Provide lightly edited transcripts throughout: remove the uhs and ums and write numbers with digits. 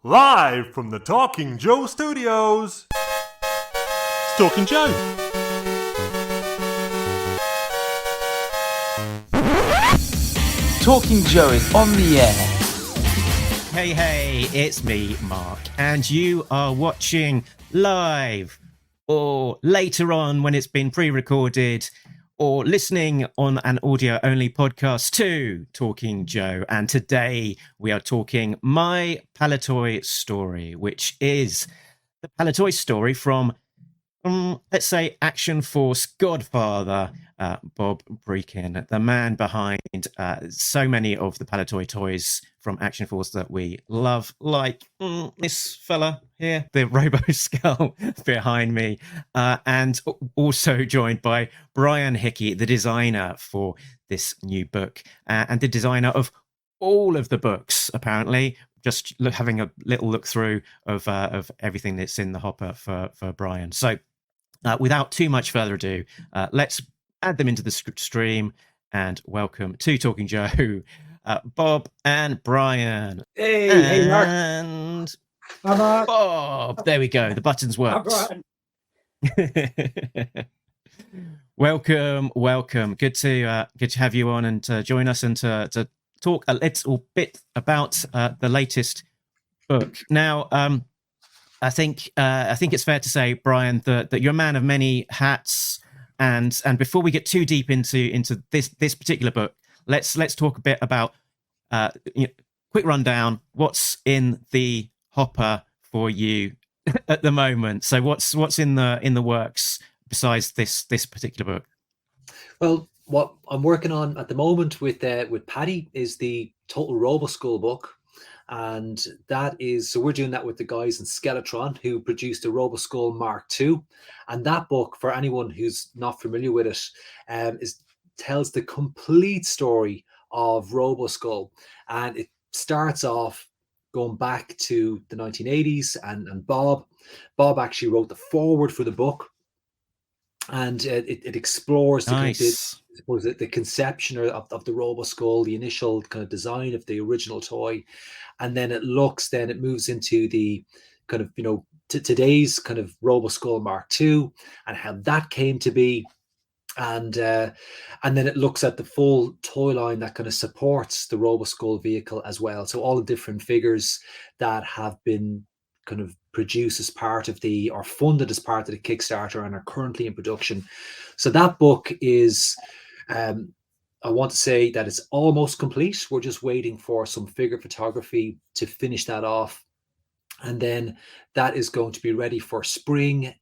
Live from the Talking Joe Studios. It's Talking Joe. Talking Joe is on the air. Hey, it's me, Mark, and you are watching live or later on when it's been pre-recorded or listening on an audio-only podcast to Talking Joe. And today we are talking My Palitoy Story, which is the Palitoy story from, let's say, Action Force godfather, Bob Brechin, the man behind so many of the Palitoy toys from Action Force that we love, like this fella here, the Robo Skull behind me, and also joined by Brian Hickey, the designer for this new book, and the designer of all of the books, apparently. Just having a little look through of everything that's in the hopper for Brian. So without too much further ado, let's add them into the stream and welcome to Talking Joe, Bob and Brian. Hey, Mark. And Hi, Mark. Bob. There we go. The buttons worked. Welcome. Good to have you on and to join us and to talk a little bit about the latest book. Now, I think it's fair to say, Brian, that you're a man of many hats, and before we get too deep into this particular book, let's talk a bit about quick rundown. What's in the hopper for you at the moment? So what's in the works besides this particular book? Well, what I'm working on at the moment with Paddy is the Total Roboskull book. And that is, so we're doing that with the guys in Skeletron who produced the Roboskull Mark II. And that book, for anyone who's not familiar with it, tells the complete story of Roboskull. And it starts off going back to the 1980s, and Bob actually wrote the foreword for the book. And it explores the conception of the Roboskull, the initial kind of design of the original toy, and then it moves into the kind of today's kind of Roboskull Mark II and how that came to be, and then it looks at the full toy line that kind of supports the Roboskull vehicle as well. So all the different figures that have been kind of produced as part of or funded as part of the Kickstarter and are currently in production. So that book is, I want to say that it's almost complete. We're just waiting for some figure photography to finish that off. And then that is going to be ready for spring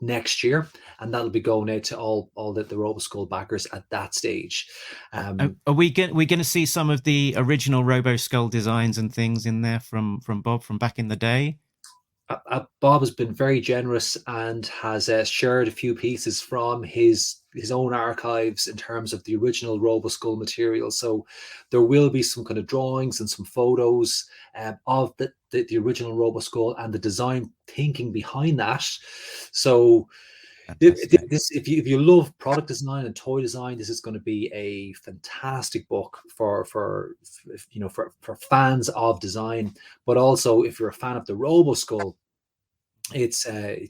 next year, and that'll be going out to all the Roboskull backers at that stage. Are we going to see some of the original Roboskull designs and things in there from Bob from back in the day? Bob has been very generous and has shared a few pieces from his own archives in terms of the original Roboskull material. So there will be some kind of drawings and some photos of the original Roboskull and the design thinking behind that. So if you love product design and toy design, this is going to be a fantastic book for fans of design. But also, if you're a fan of the Roboskull, it's a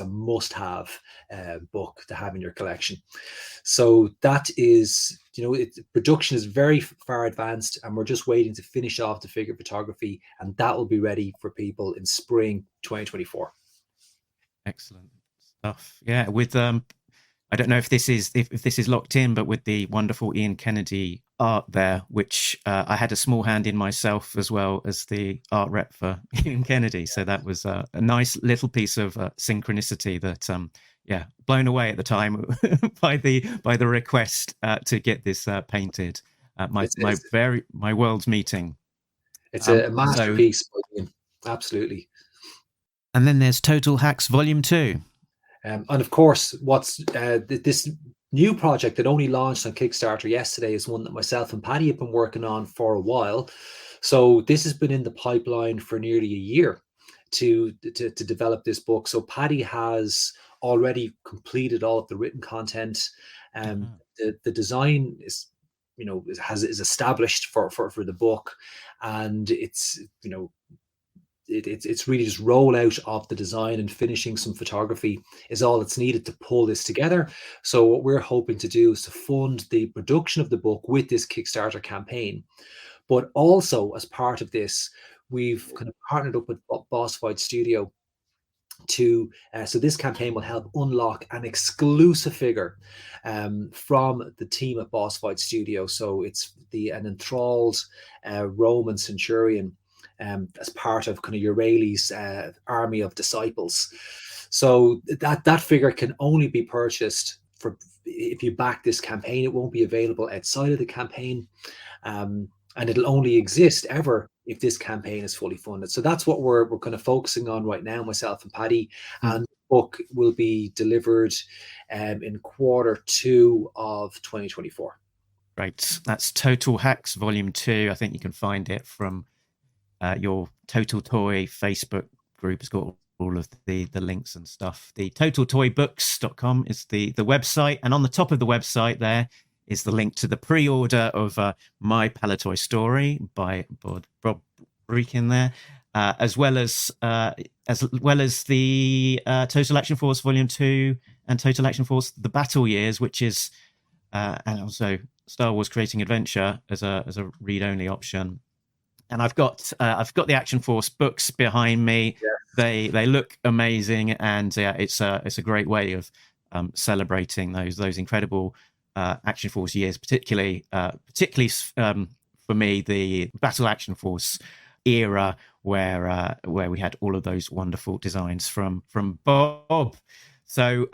must-have book to have in your collection. So that is, production is very far advanced, and we're just waiting to finish off the figure photography, and that will be ready for people in spring 2024. Excellent stuff. Yeah, with I don't know if this is locked in, but with the wonderful Ian Kennedy art there, which I had a small hand in myself as well as the art rep for Ian Kennedy. So that was a nice little piece of synchronicity that, blown away at the time by the request to get this painted. My world's meeting. It's a masterpiece, absolutely. And then there's Total Hacks Volume 2. And of course, what's this new project that only launched on Kickstarter yesterday is one that myself and Paddy have been working on for a while. So this has been in the pipeline for nearly a year to develop this book. So Paddy has already completed all of the written content. The design is is established for the book, and it's it's really just rollout of the design and finishing some photography is all that's needed to pull this together. So what we're hoping to do is to fund the production of the book with this Kickstarter campaign. But also as part of this, we've kind of partnered up with Bossified Studio to so this campaign will help unlock an exclusive figure from the team at Bossified Studio. So it's an enthralled Roman centurion as part of kind of Eurali's army of disciples. So that figure can only be purchased for if you back this campaign. It won't be available outside of the campaign, and it'll only exist ever if this campaign is fully funded. So that's what we're kind of focusing on right now, myself and Paddy. And the book will be delivered in Q2 of 2024. Right. That's Total Hacks Volume 2. I think you can find it from your Total Toy Facebook group. It's got all of the links and stuff. The totaltoybooks.com is the website. And on the top of the website there is the link to the pre-order of My Palitoy Story by Bob Brechin there, as well as the Total Action Force Volume 2 and Total Action Force The Battle Years, which is and also Star Wars Creating Adventure as a read-only option. And I've got the Action Force books behind me. Yeah. They look amazing, and it's a great way of celebrating those incredible Action Force years, particularly for me, the Battle Action Force era, where we had all of those wonderful designs from Bob. So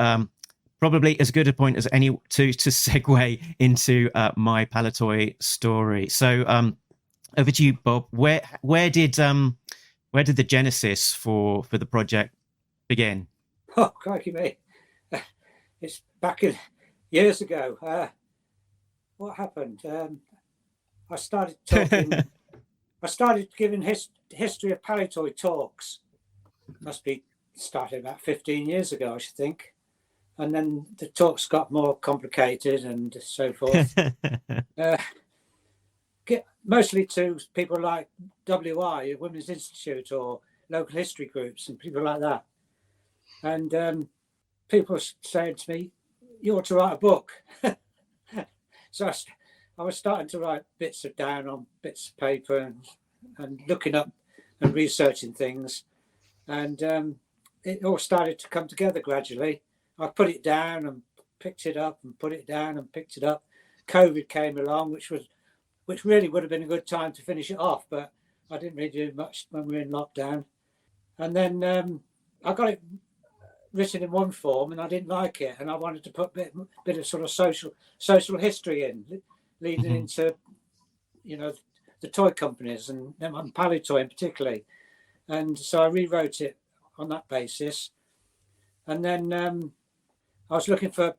probably as good a point as any to segue into My Palitoy Story. So over to you, Bob. Where did the genesis for the project begin? Oh, crikey me! It's back in years ago. What happened? I started talking. I started giving history of Palitoy talks. Must be started about 15 years ago, I should think. And then the talks got more complicated and so forth. Mostly to people like WI, Women's Institute, or local history groups and people like that. And people saying to me, "You ought to write a book." So I was starting to write bits down on bits of paper and looking up and researching things. And it all started to come together gradually. I put it down and picked it up and put it down and picked it up. COVID came along, which really would have been a good time to finish it off, but I didn't really do much when we were in lockdown. And then I got it written in one form and I didn't like it, and I wanted to put a bit of sort of social history in, leading into, the toy companies and Palitoy in particularly. And so I rewrote it on that basis. And then I was looking for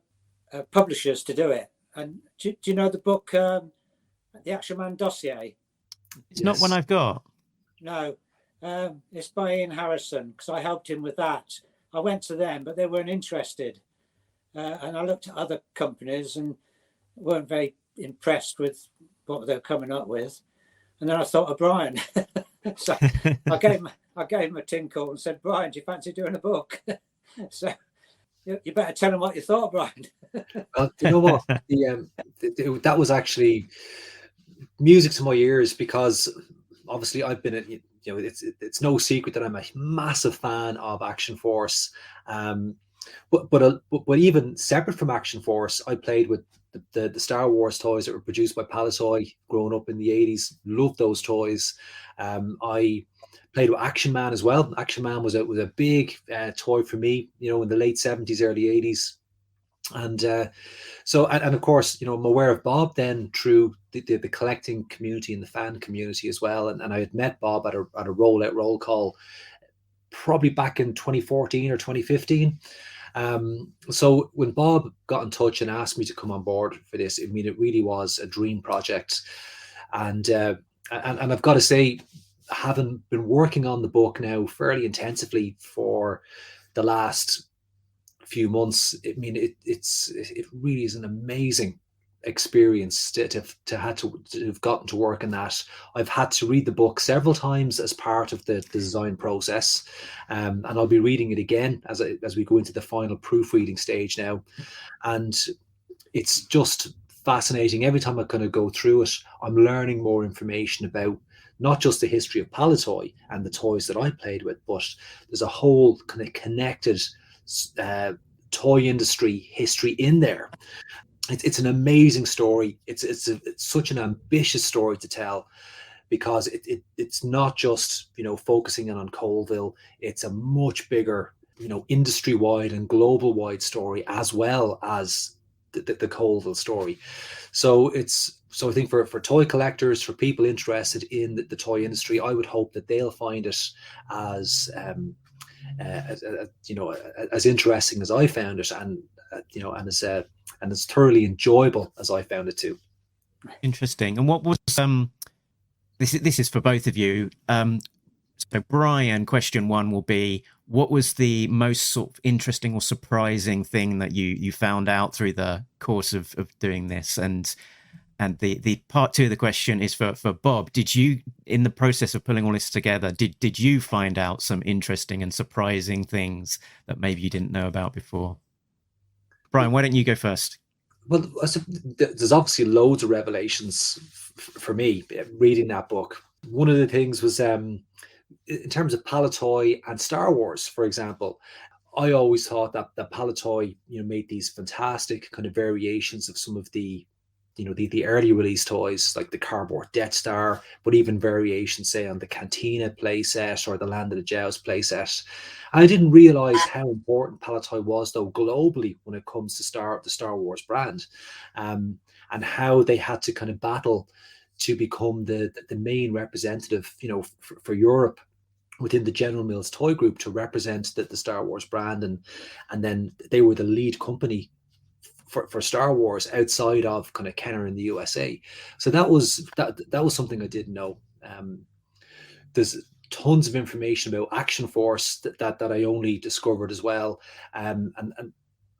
publishers to do it. And do you know the book, The Action Man Dossier? It's not one I've got. No, it's by Ian Harrison, because I helped him with that. I went to them, but they weren't interested. And I looked at other companies and weren't very impressed with what they were coming up with. And then I thought of Brian. So I gave him a tinkle and said, "Brian, do you fancy doing a book?" So you better tell him what you thought, Brian. Well, you know what? That was actually music to my ears, because obviously I've been it's no secret that I'm a massive fan of Action Force. But even separate from Action Force, I played with the Star Wars toys that were produced by Palitoy growing up in the 80s. Loved those toys. I played with Action Man as well. Action Man was a big toy for me, in the late 70s, early 80s. And and of course, I'm aware of Bob then through the collecting community and the fan community as well. And I had met Bob at a rollout roll call probably back in 2014 or 2015. So when Bob got in touch and asked me to come on board for this, it really was a dream project. And I've got to say, having been working on the book now fairly intensively for the last few months, it really is an amazing experience to have gotten to work in that. I've had to read the book several times as part of the design process, and I'll be reading it again as we go into the final proofreading stage now. And it's just fascinating. Every time I kind of go through it, I'm learning more information about not just the history of Palitoy and the toys that I played with, but there's a whole kind of connected toy industry history in there. It's an amazing story. It's such an ambitious story to tell, because it's not just, focusing in on Colville. It's a much bigger, industry wide and global wide story, as well as the Colville story. So I think for toy collectors, for people interested in the toy industry, I would hope that they'll find it as interesting as I found it, and as thoroughly enjoyable as I found it too. Interesting. And what was this is for both of you. So Brian, question one will be, what was the most sort of interesting or surprising thing that you found out through the course of doing this? And the part two of the question is for Bob. Did you, in the process of pulling all this together, did you find out some interesting and surprising things that maybe you didn't know about before? Brian, why don't you go first? Well, there's obviously loads of revelations for me reading that book. One of the things was, in terms of Palitoy and Star Wars, for example, I always thought that Palitoy, made these fantastic kind of variations of some of the early release toys, like the cardboard Death Star, but even variations, say, on the Cantina playset or the Land of the Jaws playset. And I didn't realize how important Palitoy was, though, globally when it comes to the Star Wars brand, and how they had to kind of battle to become the main representative, for Europe within the General Mills Toy Group, to represent the Star Wars brand, and then they were the lead company for Star Wars outside of kind of Kenner in the USA. So that was something I didn't know. There's tons of information about Action Force that I only discovered as well. And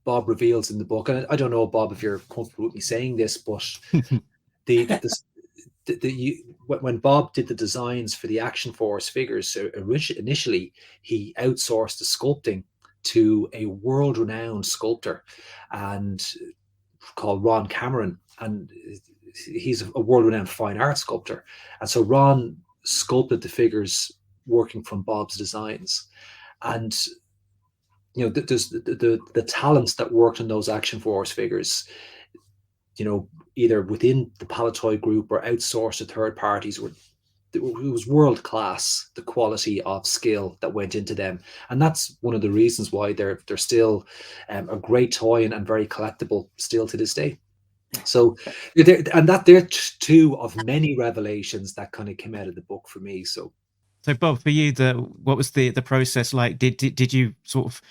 Bob reveals in the book, and I don't know, Bob, if you're comfortable with me saying this, but when Bob did the designs for the Action Force figures, initially he outsourced the sculpting to a world-renowned sculptor and called Ron Cameron, and he's a world-renowned fine art sculptor. And so Ron sculpted the figures working from Bob's designs, and there's the talents that worked on those Action Force figures, either within the Palitoy group or outsourced to third parties, it was world class, the quality of skill that went into them. And that's one of the reasons why they're still a great toy and very collectible still to this day. So, they're two of many revelations that kind of came out of the book for me. So Bob, for you, what was the process like? Did you sort of,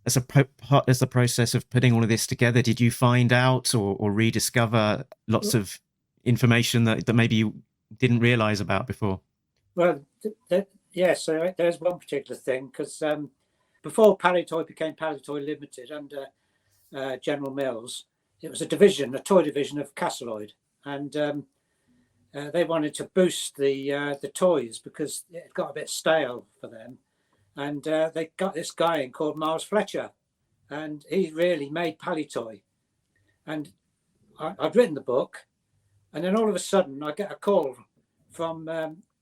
as the process of putting all of this together, did you find out or rediscover lots of information that maybe you didn't realize about before? Well, yes, so there's one particular thing, because before Palitoy became Palitoy Limited under General Mills, it was a toy division of Castleloyd, and they wanted to boost the toys because it got a bit stale for them, and they got this guy in called Miles Fletcher, and he really made Palitoy. And I'd written the book, and then all of a sudden I get a call from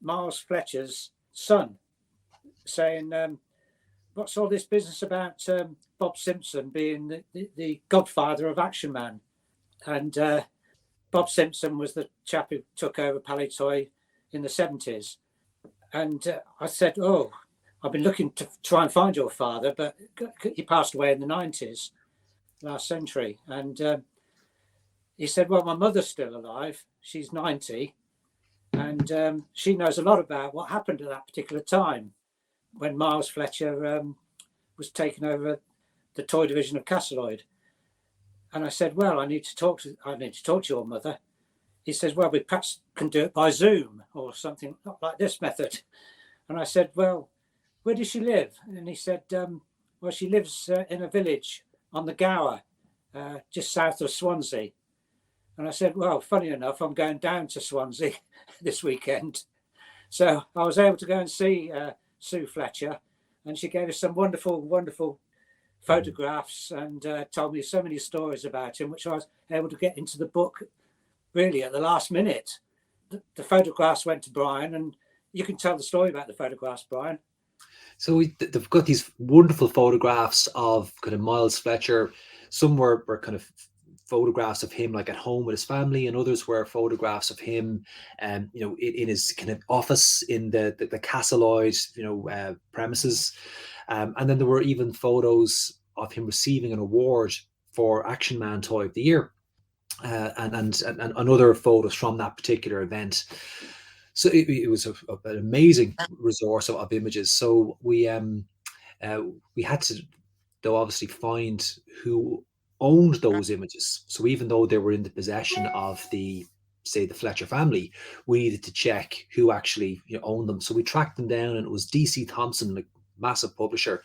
Miles Fletcher's son saying, what's all this business about Bob Simpson being the godfather of Action Man? And Bob Simpson was the chap who took over Palitoy in the 70s. And I said, oh, I've been looking to try and find your father, but he passed away in the 90s, last century. And he said, well, my mother's still alive. She's 90. And she knows a lot about what happened at that particular time when Miles Fletcher was taking over the toy division of Castleloyd. And I said, well, I need to talk to your mother. He says, well, we perhaps can do it by Zoom or something like this method. And I said, well, where does she live? And he said, well, she lives in a village on the Gower, just south of Swansea. And I said, well, funny enough, I'm going down to Swansea this weekend. So I was able to go and see Sue Fletcher, and she gave us some wonderful, wonderful photographs and told me so many stories about him, which I was able to get into the book really at the last minute. The photographs went to Brian, and you can tell the story about the photographs, Brian. So they've got these wonderful photographs of kind of Miles Fletcher. Some were kind of photographs of him like at home with his family, and others were photographs of him, in his kind of office in the Castleoid, premises. And then there were even photos of him receiving an award for Action Man Toy of the Year, and other photos from that particular event. So it was an amazing resource of images. So we had to, though, obviously find who owned those images. So even though they were in the possession of the Fletcher family, we needed to check who actually owned them. So we tracked them down, and it was DC Thompson, a massive publisher.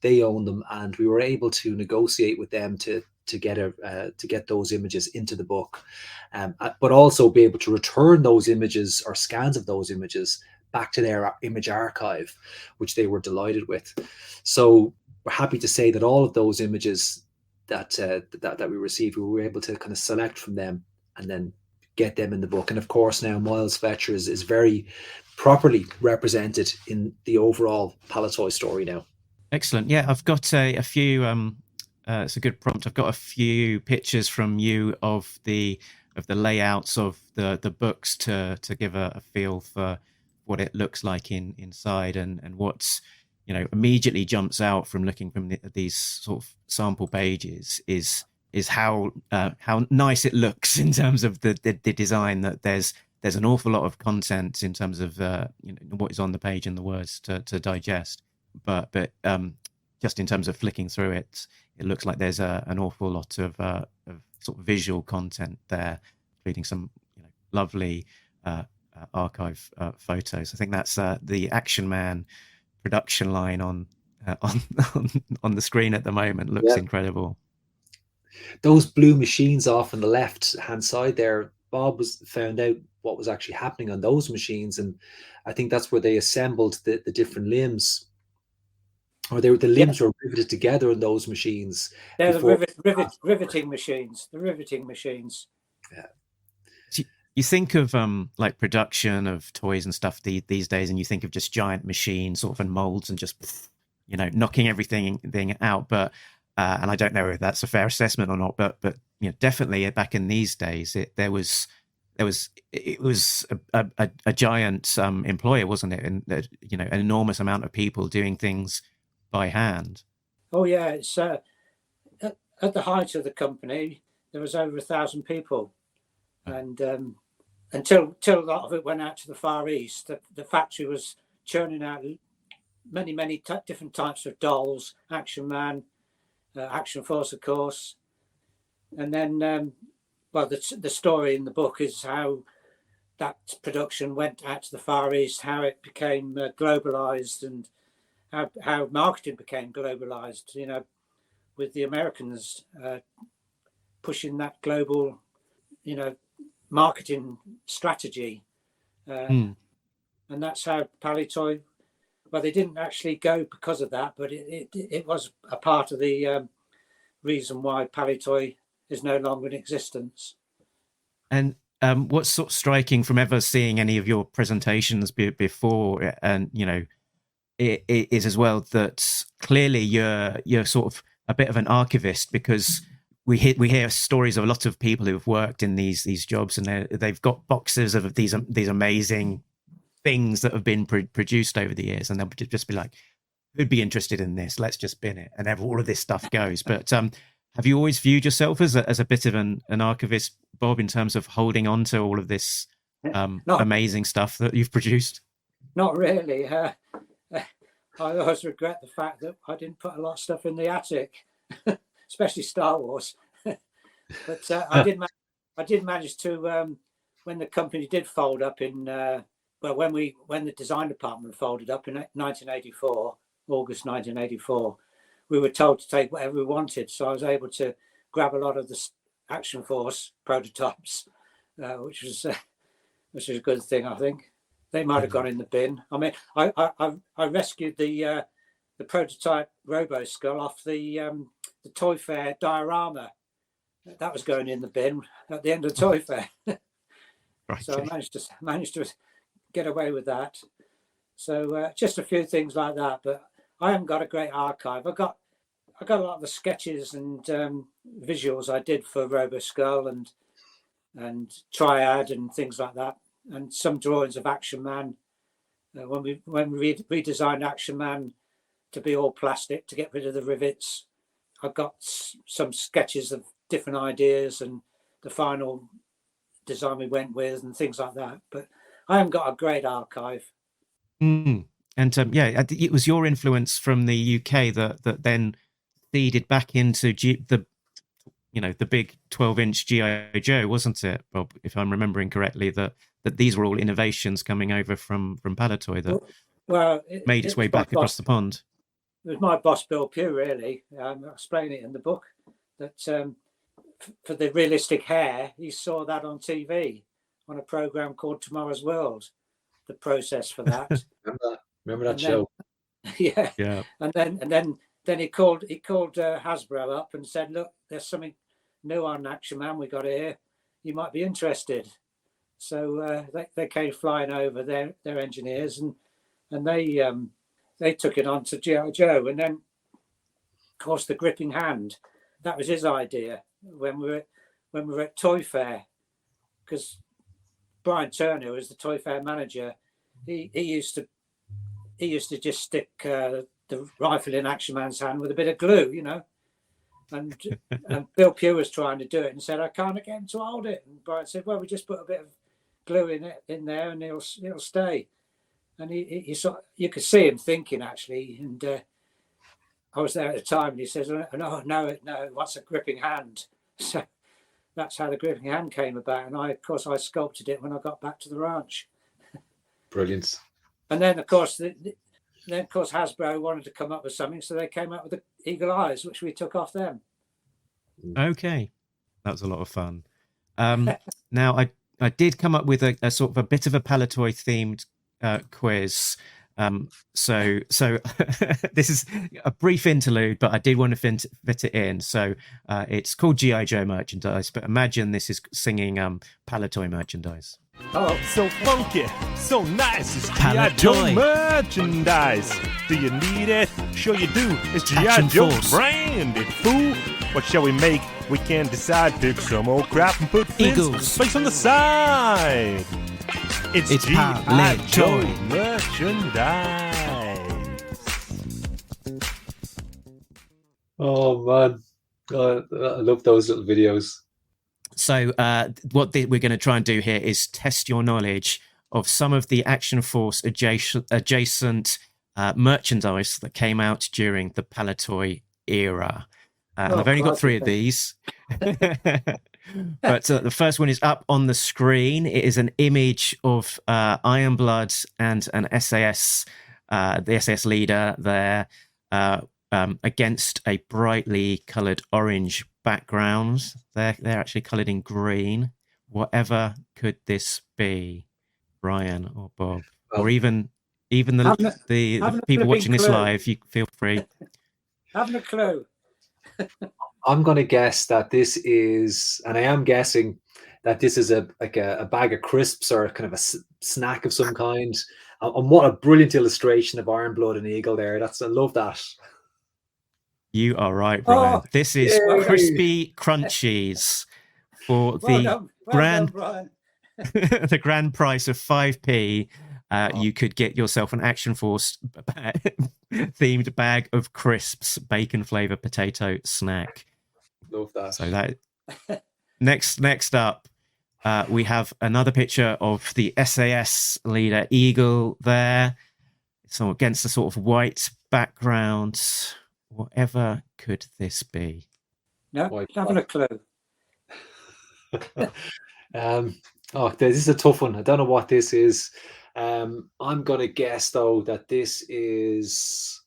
They owned them, and we were able to negotiate with them to get those images into the book, but also be able to return those images or scans of those images back to their image archive, which they were delighted with. So we're happy to say that all of those images that we received, we were able to kind of select from them and then get them in the book. And of course, now Miles Fletcher is very properly represented in the overall Palitoy story now. Excellent. Yeah, I've got a few. It's a good prompt. I've got a few pictures from you of the layouts of the books to give a feel for what it looks like inside, and what's immediately jumps out from looking from these sort of sample pages is how nice it looks in terms of the design. That there's an awful lot of content in terms of what is on the page and the words to digest, but just in terms of flicking through it, it looks like there's an awful lot of sort of visual content there, including some lovely archive photos. I think that's the Action Man production line on the screen at the moment. Looks incredible. Those blue machines off on the left hand side there, Bob found out what was actually happening on those machines, and I think that's where they assembled the different limbs, or the limbs were riveted together in those machines. They're the riveting machines. The riveting machines. Yeah. You think of like production of toys and stuff these days, and you think of just giant machines, sort of, and molds, and just knocking everything out. But and I don't know if that's a fair assessment or not. But definitely back in these days, it was a giant employer, wasn't it? And an enormous amount of people doing things by hand. Oh yeah, it's at the height of the company, there was over 1,000 people, and until a lot of it went out to the Far East, the factory was churning out many different types of dolls, Action Man, Action Force, of course, and then the story in the book is how that production went out to the Far East, how it became globalized, and how marketing became globalized, with the Americans pushing that global, marketing strategy. And that's how Palitoy, well, they didn't actually go because of that, but it was a part of the reason why Palitoy is no longer in existence. And what's sort of striking from ever seeing any of your presentations before, and, it is as well that clearly you're sort of a bit of an archivist, because we hear stories of a lot of people who've worked in these jobs, and they've got boxes of these amazing things that have been produced over the years, and they'll just be like, who'd be interested in this? Let's just bin it, and all of this stuff goes. But have you always viewed yourself as a bit of an archivist, Bob, in terms of holding on to all of this amazing stuff that you've produced? Not really. I always regret the fact that I didn't put a lot of stuff in the attic, especially Star Wars. But I did manage to, when the company did fold up in, when the design department folded up in 1984, August 1984, we were told to take whatever we wanted. So I was able to grab a lot of Action Force prototypes, which was a good thing, I think. They might have gone in the bin. I mean, I rescued the prototype Robo Skull off the Toy Fair diorama. That was going in the bin at the end of the Toy Fair. Right. So I managed to get away with that. So just a few things like that. But I haven't got a great archive. I got a lot of the sketches and visuals I did for Robo Skull and Triad and things like that, and some drawings of Action Man. When we redesigned Action Man to be all plastic to get rid of the rivets, I got some sketches of different ideas and the final design we went with and things like that. But I haven't got a great archive. And it was your influence from the UK that then feeded back into the big 12-inch G.I. Joe, wasn't it, Bob? If I'm remembering correctly, that these were all innovations coming over from Palitoy that made its way back across the pond. It was my boss, Bill Pugh, really. I explain it in the book that for the realistic hair, he saw that on TV on a program called Tomorrow's World. The process for that. Remember that show? Yeah. And then he called Hasbro up and said, "Look, there's something new on Action Man we got here. You might be interested." So they came flying over, their engineers, and they took it on to G.I. Joe. And then, of course, the gripping hand, that was his idea when we were at Toy Fair, because Brian Turner was the Toy Fair manager. He used to just stick the rifle in Action Man's hand with a bit of glue, and Bill Pugh was trying to do it and said, "I can't get him to hold it." And Brian said, "Well, we just put a bit of glue in there and it'll stay." And he you could see him thinking, actually. And I was there at the time, and he says, "No, what's a gripping hand?" So that's how the gripping hand came about. And I sculpted it when I got back to the ranch. Brilliant. And then, of course, Hasbro wanted to come up with something, so they came up with the eagle eyes, which we took off them. Okay, that was a lot of fun. Now, I did come up with a sort of a bit of a Palitoy themed quiz. So this is a brief interlude, but I did want to fit it in. So it's called G.I. Joe merchandise, but imagine this is singing Palitoy merchandise. Oh, So funky, so nice. It's G.I. Palitoy. Joe merchandise. Do you need it? Sure you do. It's G.I. Action Joe Force. branded, fool. What shall we make? We can decide. Pick some old crap and put Eagles. face on the side. It's G.I. Joe Palitoy. merchandise. Oh man, I love those little videos. So what we're going to try and do here is test your knowledge of some of the Action Force adjacent merchandise that came out during the Palitoy era. And I've only got 3 of these. But the first one is up on the screen. It is an image of Ironblood and an SAS, the SAS leader there, against a brightly coloured orange background. They're actually coloured in green. Whatever could this be, Brian or Bob, or even the people watching this live? You feel free. Haven't a clue. I'm going to guess that this is, and I am guessing that this is a bag of crisps or kind of a snack of some kind. And what a brilliant illustration of Ironblood and Eagle there. I love that. You are right, Brian. Oh, this is yay. crispy crunchies for the grand Brian. the grand price of 5p. You could get yourself an Action Force themed bag of crisps, bacon flavour potato snack. Love that. So that next up, we have another picture of the SAS leader Eagle there. So against a sort of white background. Whatever could this be? No, haven't a clue. This is a tough one. I don't know what this is. I'm going to guess, though, that this is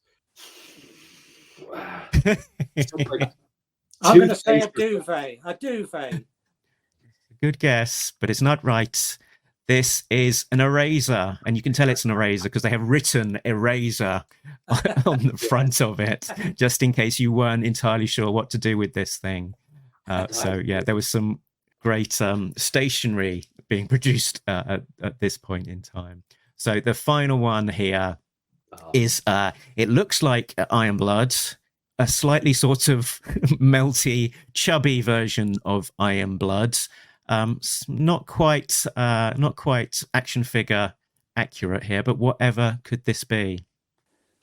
I'm going to say a duvet. A duvet. Good guess, but it's not right. This is an eraser, and you can tell it's an eraser because they have written eraser on the front of it, just in case you weren't entirely sure what to do with this thing. So yeah, there was some great stationery being produced at this point in time. So the final one here is, it looks like Iron Blood, a slightly sort of melty, chubby version of Iron Blood. Not quite action figure accurate here, but whatever could this be?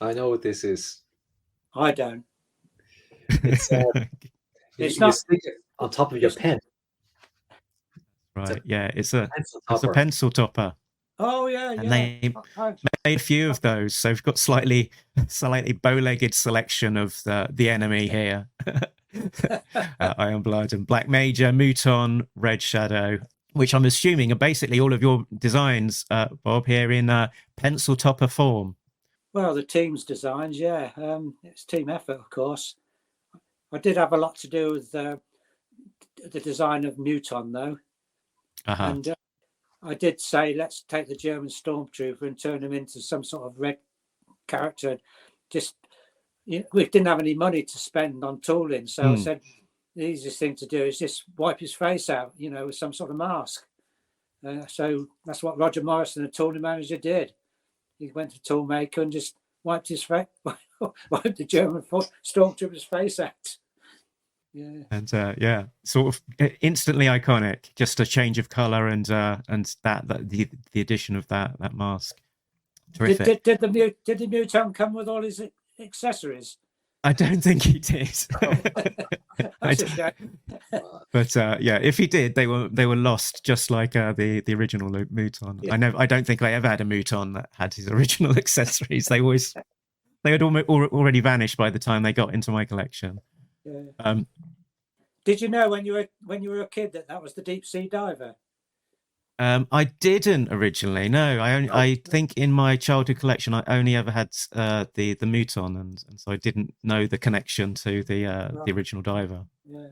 I know what this is. I don't. It's It's you not. stick it on top of your pen. Right, yeah, it's a Pencil pencil topper. Oh yeah, And yeah. they made a few of those, so we've got slightly bow-legged selection of the enemy here. Iron Blood and Black Major, Mouton, Red Shadow, which I'm assuming are basically all of your designs, Bob, here in pencil topper form. Well, the team's designs, yeah. It's team effort, of course. I did have a lot to do with the design of Mouton, though. And I did say, let's take the German stormtrooper and turn him into some sort of red character. Just, we didn't have any money to spend on tooling, so I said the easiest thing to do is just wipe his face out, with some sort of mask. So that's what Roger Morrison, the tooling manager, did. He went to tool maker and just wiped his face, wiped the German stormtrooper's face out. Yeah. And yeah, sort of instantly iconic. Just a change of color and the addition of that mask. Terrific. Did the Mouton come with all his accessories? I don't think he did. But yeah, if he did, they were lost, just like the original Mouton. Yeah. I don't think I ever had a Mouton that had his original accessories. They had already vanished by the time they got into my collection. Yeah. Did you know when you were a kid that was the deep sea diver? I didn't originally. No, I think in my childhood collection I only ever had the Mouton, and so I didn't know the connection to the original diver. Yeah.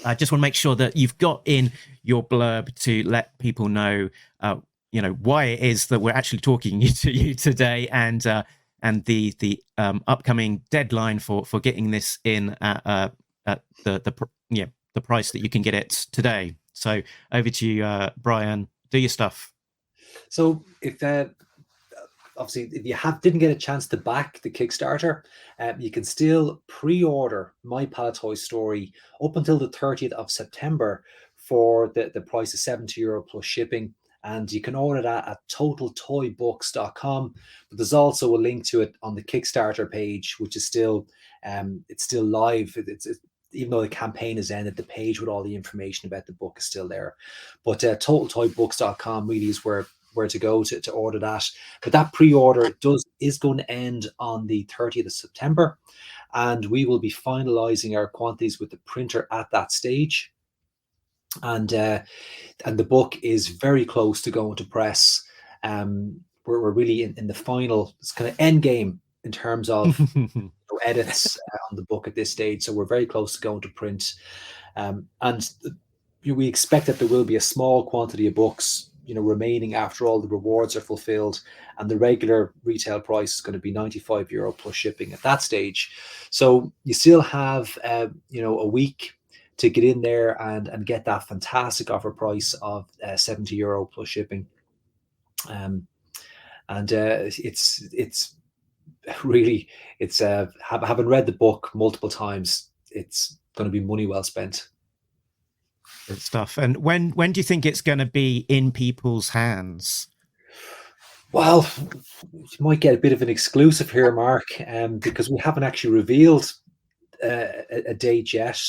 I just want to make sure that you've got in your blurb to let people know, why it is that we're actually talking to you today, and the upcoming deadline for getting this in at the price that you can get it today. So over to you, Brian. Do your stuff. So if obviously if you didn't get a chance to back the Kickstarter, you can still pre-order My Palitoy Story up until the 30th of September for the price of €70 plus shipping. And you can order that at totaltoybooks.com. But there's also a link to it on the Kickstarter page, which is still it's still live. It's even though the campaign has ended, the page with all the information about the book is still there. But totaltoybooks.com really is where to go to order that. But that pre-order is going to end on the 30th of September, and we will be finalizing our quantities with the printer at that stage. And the book is very close to going to press. We're really in the final, it's kind of end game in terms of edits on the book at this stage. So we're very close to going to print. And we expect that there will be a small quantity of books, remaining after all the rewards are fulfilled, and the regular retail price is going to be €95 plus shipping at that stage. So you still have, a week to get in there and get that fantastic offer price of €70 plus shipping. It's really, having read the book multiple times, it's going to be money well spent. Good stuff. And when do you think it's going to be in people's hands? Well, you might get a bit of an exclusive here, Mark, because we haven't actually revealed a date yet.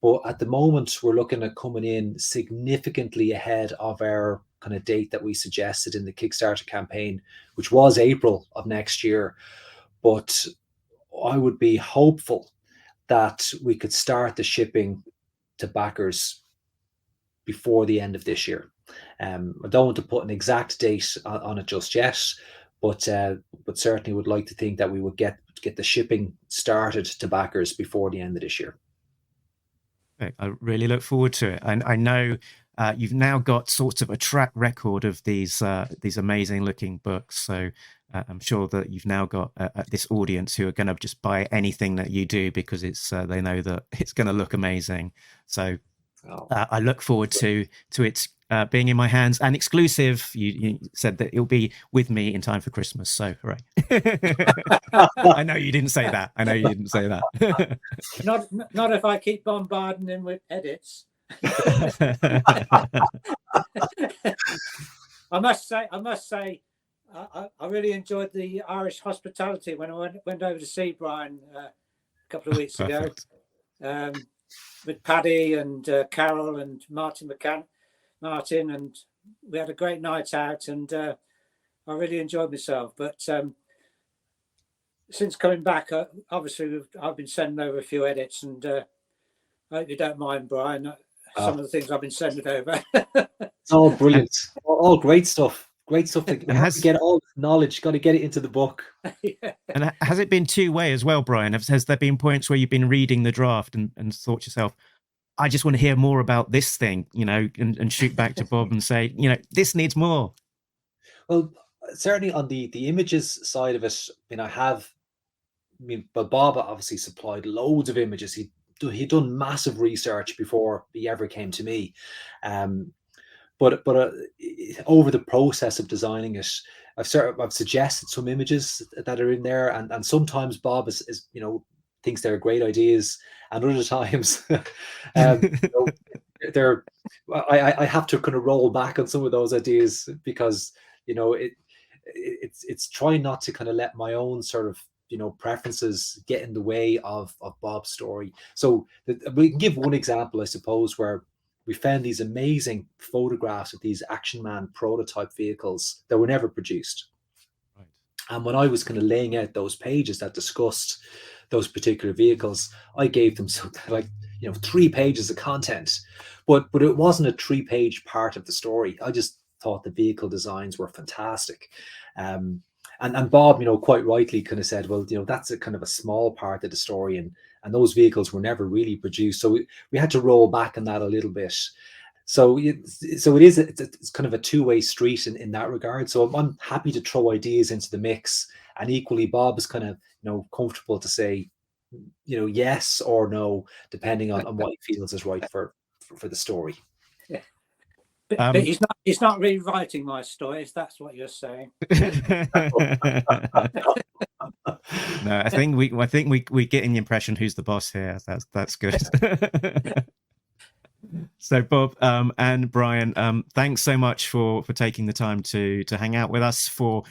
But at the moment, we're looking at coming in significantly ahead of our kind of date that we suggested in the Kickstarter campaign, which was April of next year. But I would be hopeful that we could start the shipping to backers before the end of this year. I don't want to put an exact date on it just yet, but certainly would like to think that we would get the shipping started to backers before the end of this year. I really look forward to it. And I know you've now got sort of a track record of these amazing looking books. So I'm sure that you've now got this audience who are going to just buy anything that you do because it's they know that it's going to look amazing. So I look forward to it being in my hands and exclusive. You said that it'll be with me in time for Christmas. So hooray. I know you didn't say that. Not if I keep bombarding him with edits. I must say, I really enjoyed the Irish hospitality when I went over to see Brian a couple of weeks ago, with Paddy and Carol and Martin, and we had a great night out, and I really enjoyed myself. But since coming back, obviously I've been sending over a few edits, and I hope you don't mind, Brian, some of the things I've been sending over. It's all brilliant, all great stuff. Great stuff. To get all the knowledge, got to get it into the book. Yeah. And has it been two-way as well, Brian? Has there been points where you've been reading the draft and thought to yourself, I just want to hear more about this thing, and shoot back to Bob and say, this needs more? Well, certainly on the images side of it, but Bob obviously supplied loads of images. He'd done massive research before he ever came to me. But over the process of designing it, I've suggested some images that are in there, and sometimes Bob is thinks they're great ideas, and other times I have to kind of roll back on some of those ideas because it's trying not to kind of let my own sort of preferences get in the way of Bob's story. So we can give one example, I suppose, where we found these amazing photographs of these Action Man prototype vehicles that were never produced. Right. And when I was kind of laying out those pages that discussed those particular vehicles, I gave them something like 3 pages of content, but it wasn't a 3-page part of the story. I just thought the vehicle designs were fantastic. And Bob, quite rightly kind of said, well, that's a kind of a small part of the story, and those vehicles were never really produced. So we had to roll back on that a little bit. So it's kind of a two-way street in that regard. So I'm happy to throw ideas into the mix, and equally Bob is kind of comfortable to say yes or no, depending on what he feels is right for the story. Yeah. But he's not rewriting my story, if that's what you're saying. No, I think we getting the impression who's the boss here. That's good. So Bob and Brian, thanks so much for taking the time to hang out with us for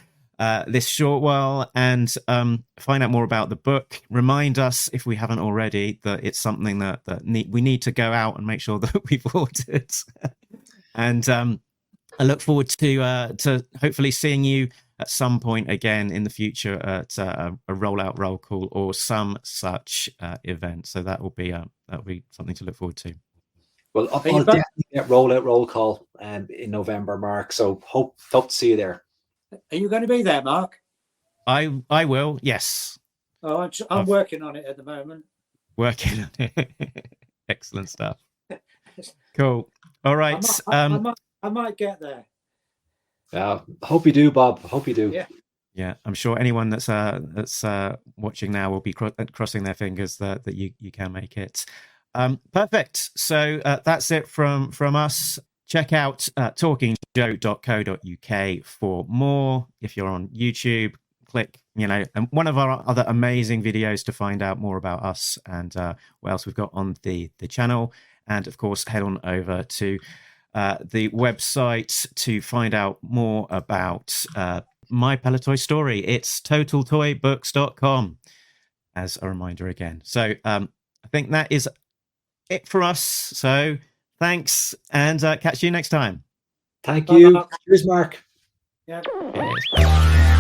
this short while and find out more about the book. Remind us, if we haven't already, that it's something that we need to go out and make sure that we've ordered. And I look forward to hopefully seeing you at some point again in the future at a rollout roll call or some such event. So that will be something to look forward to. Well, I'll definitely get rollout roll call in November, Mark. So hope to see you there. Are you going to be there, Mark? I will. Yes. Oh, I'm working on it at the moment. Working on it. Excellent stuff. Cool. All right. I might get there. Hope you do, Bob. Hope you do. Yeah. I'm sure anyone that's watching now will be crossing their fingers that you can make it. Perfect. So that's it from us. Check out talkingshow.co.uk for more. If you're on YouTube, click and one of our other amazing videos to find out more about us and what else we've got on the channel. And of course, head on over to the website to find out more about My Palitoy Story. It's totaltoybooks.com as a reminder again. So I think that is it for us. So thanks, and catch you next time. Thank you. Cheers, Mark. Yeah. Cheers.